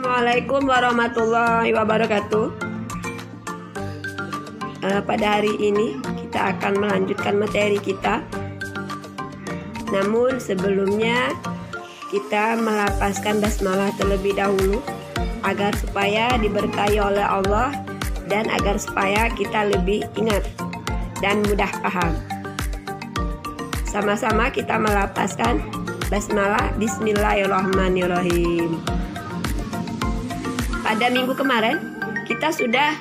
Assalamualaikum warahmatullahi wabarakatuh. Pada hari ini kita akan melanjutkan materi kita. Namun sebelumnya kita melafazkan basmalah terlebih dahulu agar supaya diberkahi oleh Allah dan agar supaya kita lebih ingat dan mudah paham. Sama-sama kita melafazkan basmalah. Bismillahirrahmanirrahim. Pada minggu kemarin kita sudah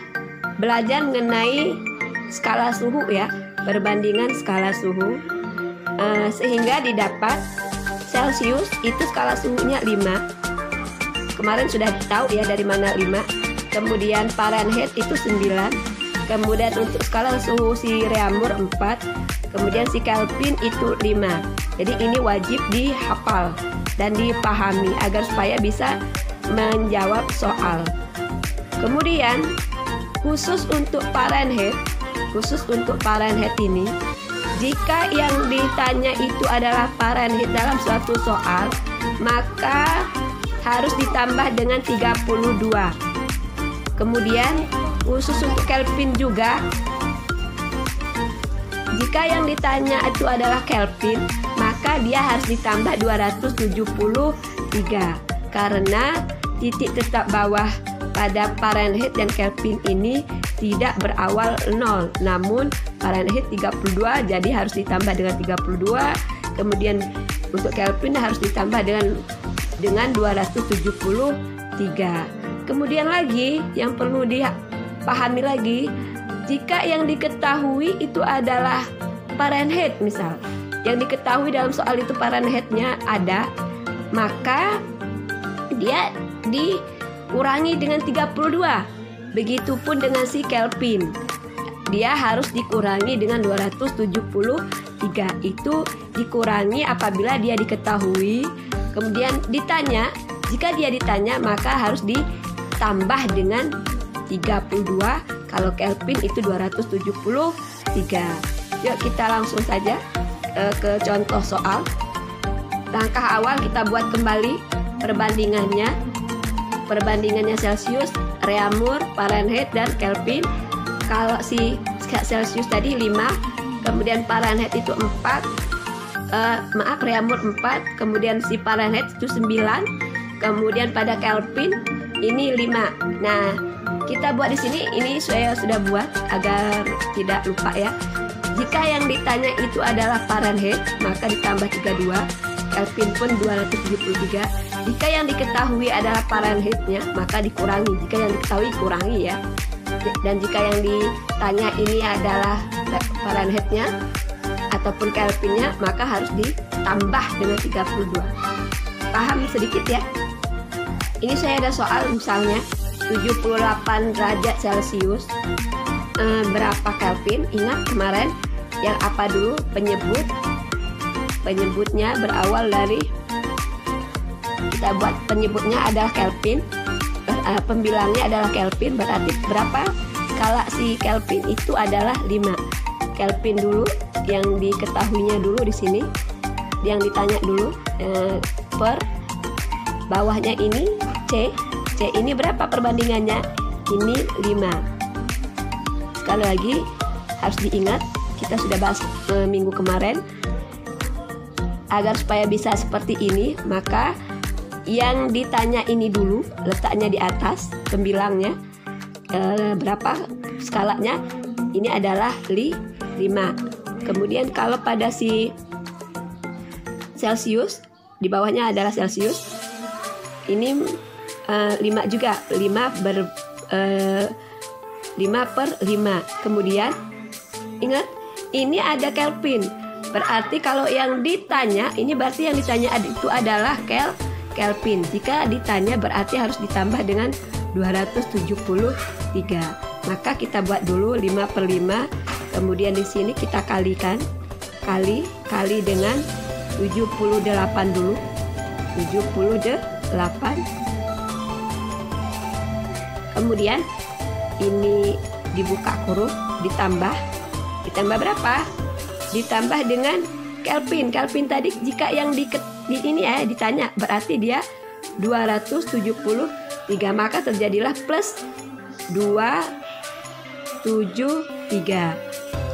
belajar mengenai skala suhu ya, perbandingan skala suhu, sehingga didapat Celsius itu skala suhunya 5. Kemarin sudah tahu ya dari mana 5. Kemudian Fahrenheit itu 9. Kemudian untuk skala suhu si Reaumur 4. Kemudian si Kelvin itu 5. Jadi ini wajib dihafal dan dipahami agar supaya bisa menjawab soal. Kemudian khusus untuk Fahrenheit ini, jika yang ditanya itu adalah Fahrenheit dalam suatu soal, maka harus ditambah dengan 32. Kemudian khusus untuk Kelvin juga, jika yang ditanya itu adalah Kelvin, maka dia harus ditambah 273 karena titik tetap bawah pada Fahrenheit dan Kelvin ini tidak berawal 0, namun Fahrenheit 32 jadi harus ditambah dengan 32. Kemudian untuk Kelvin harus ditambah dengan 273. Kemudian lagi yang perlu dipahami lagi, jika yang diketahui itu adalah Fahrenheit, misal yang diketahui dalam soal itu Fahrenheitnya ada, maka dia dikurangi dengan 32. Begitupun dengan si Kelvin, dia harus dikurangi dengan 273. Itu dikurangi apabila dia diketahui. Kemudian ditanya, jika dia ditanya maka harus ditambah dengan 32. Kalau Kelvin itu 273. Yuk kita langsung saja ke contoh soal. Langkah awal kita buat kembali perbandingannya Celsius, Reaumur, Fahrenheit, dan Kelvin. Kalau si Celsius tadi 5, kemudian Fahrenheit itu 4, Reaumur 4, kemudian si Fahrenheit itu 9, kemudian pada Kelvin ini 5. Nah, kita buat di sini, ini saya sudah buat agar tidak lupa ya. Jika yang ditanya itu adalah Fahrenheit, maka ditambah 32, Kelvin pun 273. Jika yang diketahui adalah Fahrenheitnya, maka dikurangi. Jika yang diketahui kurangi ya. Dan jika yang ditanya ini adalah Fahrenheitnya ataupun Kelvinnya, maka harus ditambah dengan 32. Paham sedikit ya? Ini saya ada soal misalnya 78 derajat Celsius, berapa Kelvin? Ingat kemarin yang apa dulu penyebutnya berawal dari, kita buat penyebutnya adalah Kelvin, pembilangnya adalah Kelvin, berarti berapa skala si Kelvin itu adalah 5. Kelvin dulu yang diketahuinya dulu di sini, yang ditanya dulu, per bawahnya ini C ini berapa perbandingannya? Ini 5. Sekali lagi harus diingat, kita sudah bahas minggu kemarin. Agar supaya bisa seperti ini, maka yang ditanya ini dulu letaknya di atas pembilangnya, berapa skalanya, ini adalah 5. Kemudian kalau pada si Celsius, di bawahnya adalah Celsius, ini 5 juga, 5 per 5. Kemudian ingat, ini ada Kelvin, berarti kalau yang ditanya ini, berarti yang ditanya itu adalah Kelvin. Jika ditanya berarti harus ditambah dengan 273. Maka kita buat dulu 5 per 5. Kemudian di sini kita kalikan, kali dengan 78 dulu. 78. Kemudian ini dibuka kurung, ditambah berapa? Ditambah dengan Kelvin. Kelvin tadi jika yang di ini ya ditanya, berarti dia 273. 3, maka terjadilah plus 273.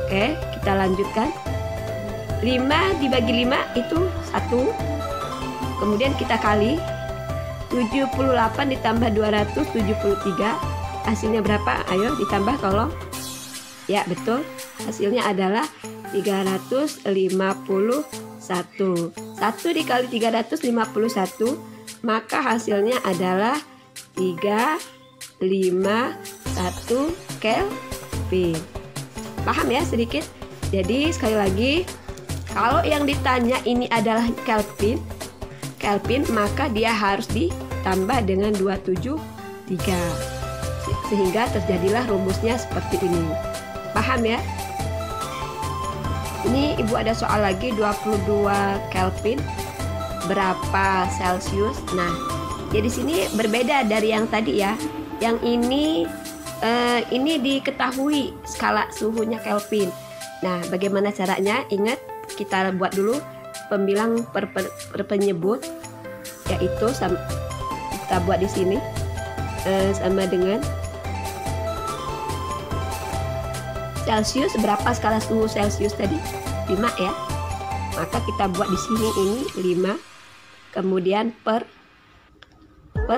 Oke, kita lanjutkan. 5 dibagi 5 itu 1. Kemudian kita kali 78 ditambah 273. Hasilnya berapa? Ayo ditambah tolong. Ya betul, hasilnya adalah 351. 1 dikali 351, maka hasilnya adalah 351 Kelvin. Paham ya sedikit? Jadi sekali lagi, kalau yang ditanya ini adalah Kelvin, maka dia harus ditambah dengan 273. Sehingga terjadilah rumusnya seperti ini. Paham ya? Ini Ibu ada soal lagi, 22 Kelvin berapa Celsius. Nah, jadi sini berbeda dari yang tadi ya. Yang ini diketahui skala suhunya Kelvin. Nah, bagaimana caranya? Ingat, kita buat dulu pembilang per penyebut, yaitu kita buat di sini sama dengan Celsius. Berapa skala suhu Celsius tadi? 5 ya. Maka kita buat di sini ini 5. Kemudian per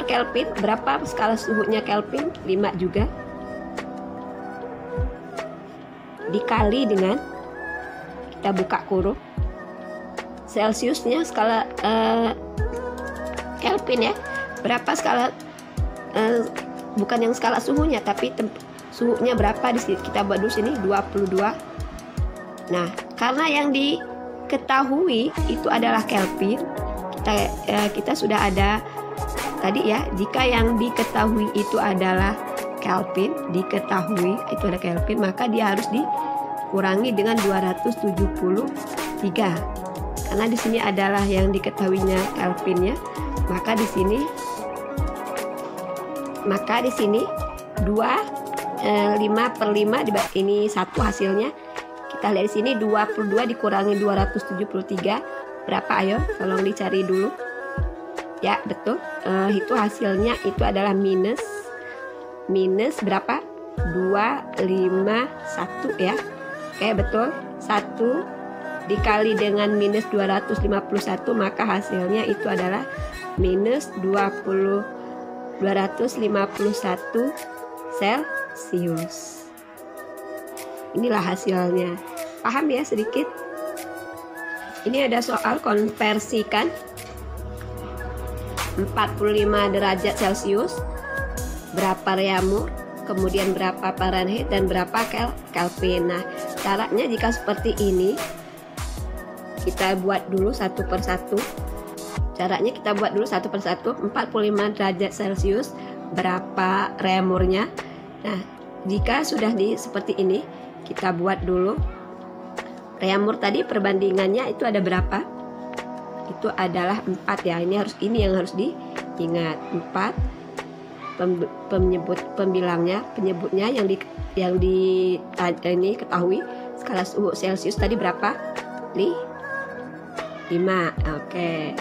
Kelvin, berapa skala suhunya Kelvin? 5 juga. Dikali dengan, kita buka kurung, Celsiusnya skala Kelvin ya. Berapa skala bukan yang skala suhunya, tapi suhunya berapa di sini? Kita buat dulu sini 22. Nah, karena yang diketahui itu adalah Kelvin, kita sudah ada tadi ya. Jika yang diketahui itu adalah Kelvin, maka dia harus dikurangi dengan 273. Karena di sini adalah yang diketahuinya Kelvinnya, maka di sini 5/5 ini 1 hasilnya. Kita lihat di sini 22 dikurangi 273 berapa? Ayo tolong dicari dulu. Ya betul, itu hasilnya itu adalah minus berapa? 251 ya. Oke betul, 1 dikali dengan minus 251, maka hasilnya itu adalah minus 251 Celsius. Inilah hasilnya. Paham ya sedikit? Ini ada soal konversikan 45 derajat Celsius berapa reaumur, kemudian berapa Fahrenheit dan berapa Kelvin. Nah, caranya jika seperti ini, kita buat dulu satu persatu. Caranya kita buat dulu satu persatu. 45 derajat Celsius berapa reaumurnya. Nah, jika sudah seperti ini, kita buat dulu reaumur tadi, perbandingannya itu ada berapa? Itu adalah 4 ya. Ini yang harus diingat. 4 penyebutnya yang ini ketahui skala suhu Celsius tadi berapa? 5. Oke.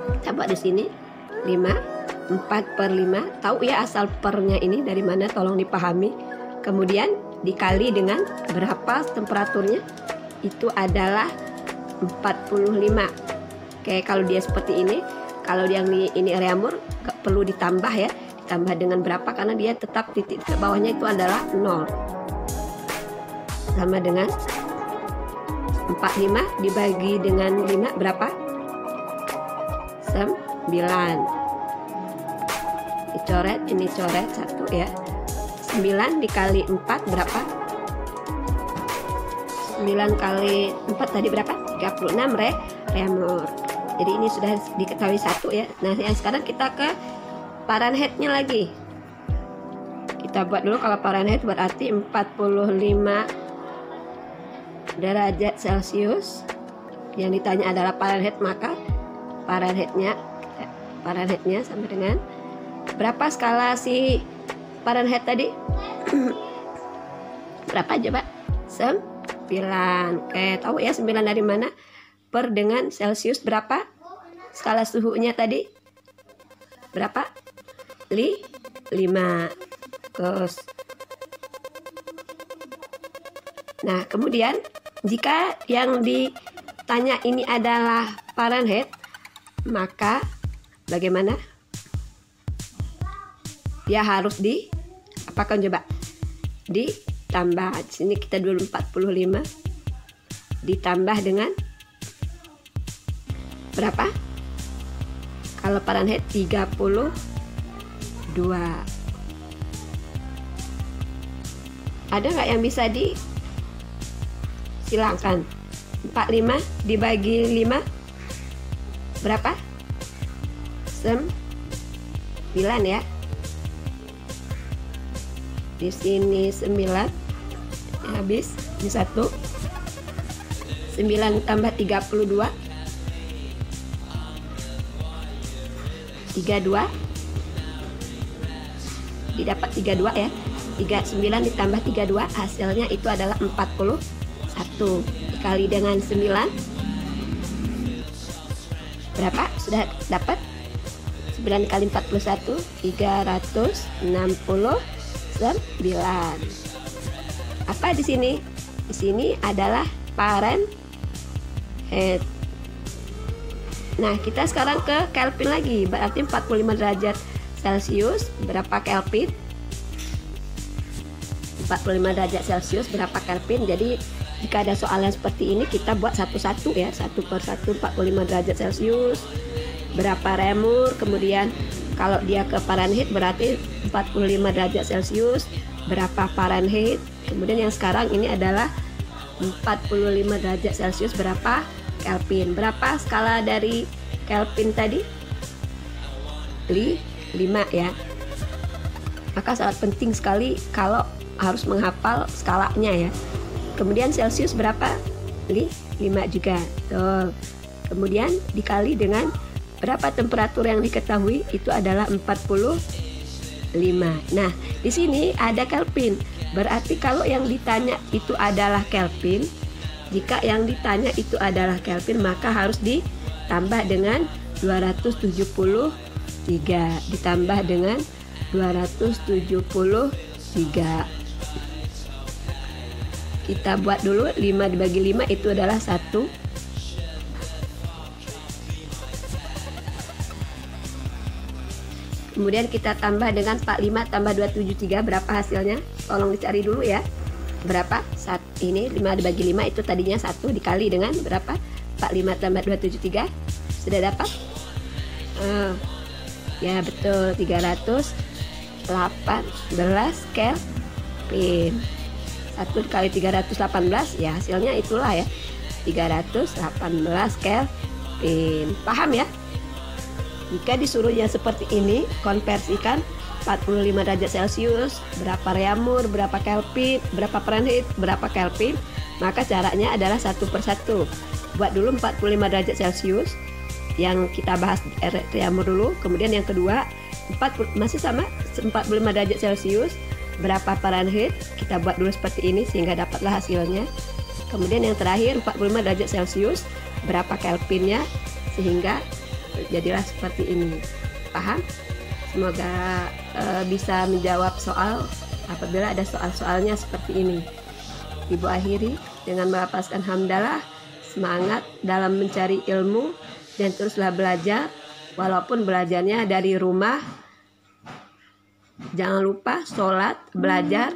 Kita buat di sini 5. 4/5, tahu ya asal pernya ini dari mana, tolong dipahami. Kemudian dikali dengan berapa temperaturnya, itu adalah 45. Oke, kalau dia seperti ini, kalau yang ini reaumur perlu ditambah ya, ditambah dengan berapa, karena dia tetap titik ke bawahnya itu adalah 0, sama dengan 45 dibagi dengan 5 berapa? 9. Dicoret, ini coret 1 ya. 9 dikali 4 berapa? 9 kali 4 tadi berapa? 36 reaumur. Jadi ini sudah diketahui 1 ya. Nah, yang sekarang kita ke Fahrenheit-nya lagi. Kita buat dulu, kalau Fahrenheit berarti 45 derajat Celsius. Yang ditanya adalah Fahrenheit, maka Fahrenheit-nya sama dengan berapa skala si Fahrenheit tadi? Berapa coba? 9. Oke, tahu ya 9 dari mana? Per dengan Celsius berapa? Skala suhunya tadi berapa? 5 cos. Nah, kemudian jika yang ditanya ini adalah Fahrenheit, maka bagaimana? Dia harus apakan coba? Ditambah. Di sini kita dulu 45 ditambah dengan berapa? Kalau Fahrenheit 32. Ada nggak yang bisa silakan. 45 dibagi 5 berapa? 9 ya. Di sini 9 habis di 1. 9 tambah 32 32 didapat 32 ya. 39 ditambah 32 hasilnya itu adalah 41. Dikali dengan 9 berapa? Sudah dapat? 9 kali 41 369. Apa di sini? Di sini adalah Fahrenheit. Nah, kita sekarang ke Kelvin lagi. Berarti 45 derajat Celcius berapa Kelvin? 45 derajat Celcius berapa Kelvin? Jadi jika ada soal yang seperti ini, kita buat satu-satu ya, satu per satu. 45 derajat Celcius berapa Reaumur, kemudian kalau dia ke Fahrenheit berarti 45 derajat Celcius berapa Fahrenheit. Kemudian yang sekarang ini adalah 45 derajat Celcius berapa Kelvin. Berapa skala dari Kelvin tadi? 5 ya. Maka sangat penting sekali kalau harus menghafal skalanya ya. Kemudian Celcius berapa? 5 juga. Tuh. Kemudian dikali dengan berapa temperatur yang diketahui, itu adalah 45. Nah, di sini ada Kelvin. Berarti kalau yang ditanya itu adalah Kelvin, jika yang ditanya itu adalah Kelvin, maka harus ditambah dengan 273. Ditambah dengan 273. Kita buat dulu 5 dibagi 5 itu adalah 1. Kemudian kita tambah dengan 45 tambah 273 berapa hasilnya? Tolong dicari dulu ya. Berapa? Ini 5 dibagi 5 itu tadinya 1 dikali dengan berapa? 45 tambah 273. Sudah dapat? Ya betul, 318 Kelvin. 1 dikali 318 ya hasilnya itulah ya, 318 Kelvin. Paham ya? Jika disuruhnya seperti ini, konversikan 45 derajat Celcius berapa Reaumur, berapa Kelvin, berapa Fahrenheit, berapa Kelvin, maka caranya adalah satu per satu. Buat dulu 45 derajat Celcius yang kita bahas Reaumur dulu, kemudian yang kedua masih sama 45 derajat Celcius berapa Fahrenheit, kita buat dulu seperti ini sehingga dapatlah hasilnya. Kemudian yang terakhir 45 derajat Celcius berapa Kelvinnya sehingga jadilah seperti ini. Paham? Semoga bisa menjawab soal apabila ada soal-soalnya seperti ini. Ibu akhiri dengan melafazkan hamdalah, semangat dalam mencari ilmu dan teruslah belajar walaupun belajarnya dari rumah. Jangan lupa sholat, belajar,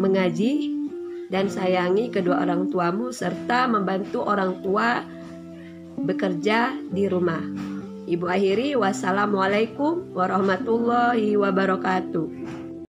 mengaji, dan sayangi kedua orang tuamu serta membantu orang tua bekerja di rumah. Ibu akhiri, wassalamualaikum warahmatullahi wabarakatuh.